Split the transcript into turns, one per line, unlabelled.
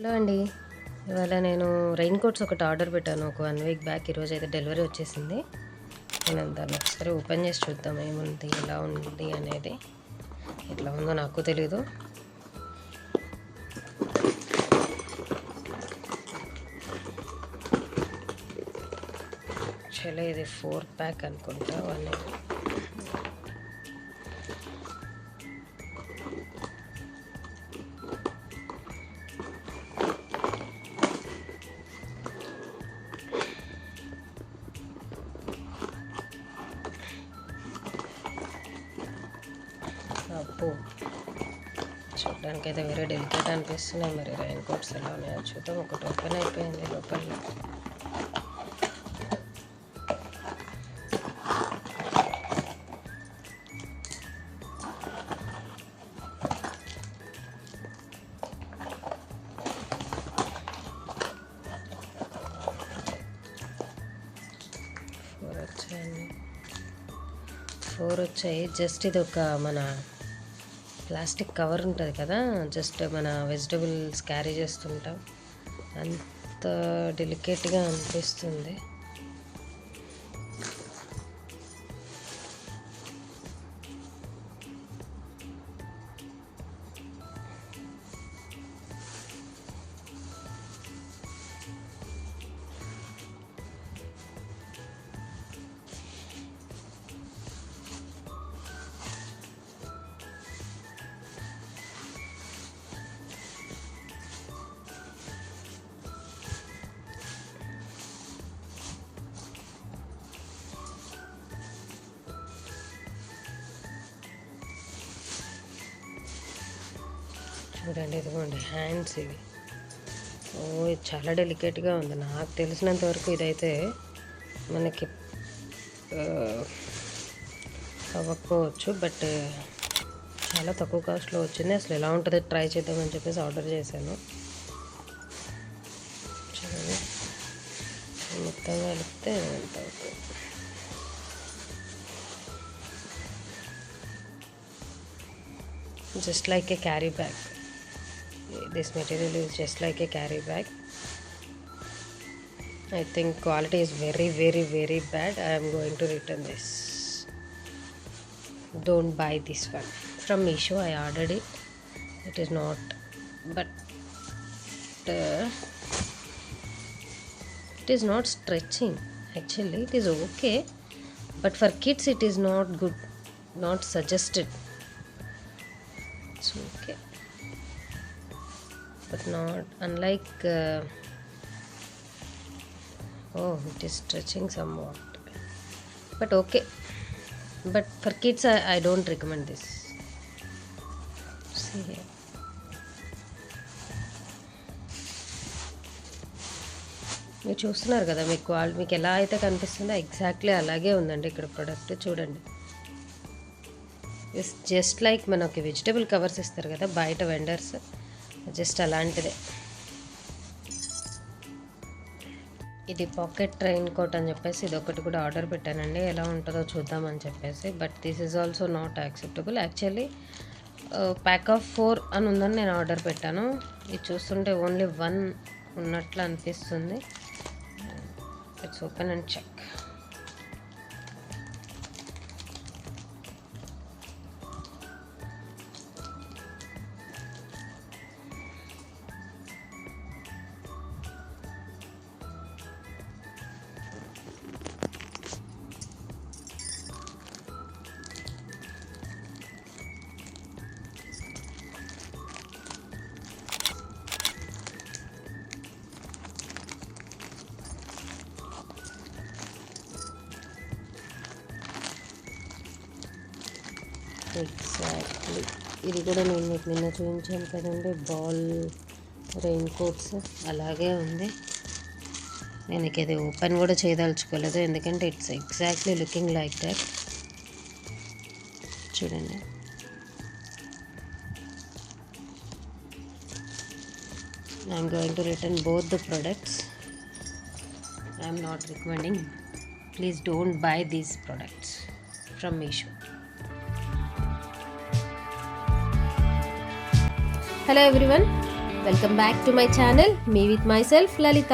Hello అండి. ఇవాళ నేను రెయిన్ కోట్స్ ఒకటి ఆర్డర్ పెట్టాను ఒక 1 వీక్ బ్యాక్. ఈరోజు అయితే డెలివరీ వచ్చేసింది. మనం దాన్ని ఒకసారి ఓపెన్ చేసి చూద్దాం ఏముంది, ఎలా ఉంది అనేది. ఎట్లా ఉందో నాకు తెలీదు. యాక్చువల్లీ ఇది 4 ప్యాక్ అనుకుంటా. అప్పు చూడడానికి అయితే వేరే డెలికేట్ అనిపిస్తున్నాయి. మరి రెయిన్ కోట్స్ ఎలా ఉన్నాయో చూద్దాం. ఒకటి ఓపెన్ అయిపోయింది లోపల. ఫోర్ వచ్చాయి. జస్ట్ ఇది ఒక మన ప్లాస్టిక్ కవర్ ఉంటుంది కదా, జస్ట్ మన వెజిటబుల్స్ క్యారీ చేస్తుంటాం, అంత డెలికేట్గా అనిపిస్తుంది. చూడండి, ఇదిగోండి హ్యాండ్స్ ఇవి. ఇది చాలా డెలికేట్గా ఉంది. నాకు తెలిసినంత వరకు ఇదైతే మనకి అవ్వకపోవచ్చు, బట్ చాలా తక్కువ కాస్ట్లో వచ్చింది. అసలు ఎలా ఉంటుందో ట్రై చేద్దామని చెప్పేసి ఆర్డర్ చేశాను. చూడండి, మొత్తం కలిపితే ఎంత అవుతుంది. Just like a carry bag. This material is just like a carry bag. I think quality is very, very, very bad. I am going to return this. Don't buy this one. From Meesho I ordered it. It is not, but it is not stretching. Actually, it is okay, but for kids it is not good, not suggested. It's okay, but not unlike it is stretching somewhat, but okay, but for kids I don't recommend this. See here, మీరు చూస్తున్నారు కదా, మీకు ఎలా అయితే కనిపిస్తుందో exactly అలాగే ఉందండి ఇక్కడ ప్రోడక్ట్. చూడండి, ఇట్స్ జస్ట్ లైక్ మనకి వెజిటబుల్ కవర్స్ ఇస్తారు కదా బయట వెండర్స్, జస్ట్ అలాంటిదే. ఇది పాకెట్ రెయిన్ కోట్ అని చెప్పేసి ఇది ఒకటి కూడా ఆర్డర్ పెట్టానండి, ఎలా ఉంటుందో చూద్దామని చెప్పేసి. But this is also not acceptable. Actually pack of 4 అని ఉందని నేను ఆర్డర్ పెట్టాను. ఇది చూస్తుంటే ఓన్లీ 1 ఉన్నట్లు అనిపిస్తుంది. It's open and check. Exactly ఇది కూడా నేను మీకు నిన్న చూపించాను కదండి, బాల్ రెయిన్ కోట్స్ అలాగే ఉంది. నేను ఇది ఓపెన్ కూడా చేయదలుచుకోలేదు, ఎందుకంటే it's exactly looking like that. చూడండి, I'm going to return both the products. I'm not recommending. Please don't buy these products from Meesho. Hello everyone,
welcome back to my channel me with myself Lalitha.